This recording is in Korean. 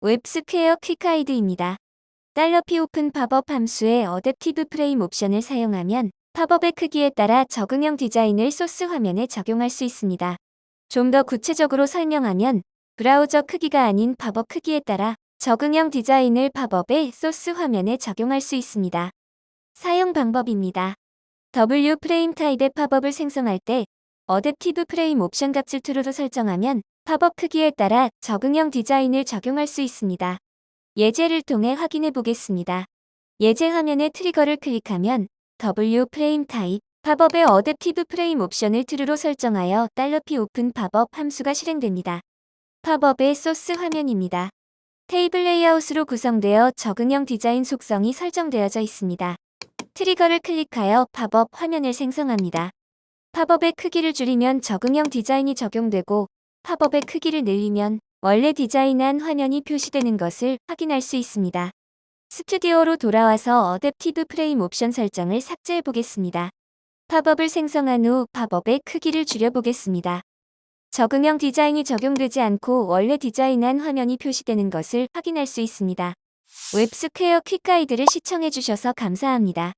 웹스퀘어 퀵하이드입니다. $P 오픈 팝업 함수의 어댑티브 프레임 옵션을 사용하면 팝업의 크기에 따라 적응형 디자인을 소스 화면에 적용할 수 있습니다. 좀 더 구체적으로 설명하면 브라우저 크기가 아닌 팝업 크기에 따라 적응형 디자인을 팝업의 소스 화면에 적용할 수 있습니다. 사용 방법입니다. W 프레임 타입의 팝업을 생성할 때 어댑티브 프레임 옵션 값을 true로 설정하면 팝업 크기에 따라 적응형 디자인을 적용할 수 있습니다. 예제를 통해 확인해 보겠습니다. 예제 화면의 트리거를 클릭하면 W 프레임 타입 팝업의 어댑티브 프레임 옵션을 true로 설정하여 $P 오픈 팝업 함수가 실행됩니다. 팝업의 소스 화면입니다. 테이블 레이아웃으로 구성되어 적응형 디자인 속성이 설정되어져 있습니다. 트리거를 클릭하여 팝업 화면을 생성합니다. 팝업의 크기를 줄이면 적응형 디자인이 적용되고 팝업의 크기를 늘리면 원래 디자인한 화면이 표시되는 것을 확인할 수 있습니다. 스튜디오로 돌아와서 어댑티브 프레임 옵션 설정을 삭제해 보겠습니다. 팝업을 생성한 후 팝업의 크기를 줄여 보겠습니다. 적응형 디자인이 적용되지 않고 원래 디자인한 화면이 표시되는 것을 확인할 수 있습니다. 웹스퀘어 퀵가이드를 시청해 주셔서 감사합니다.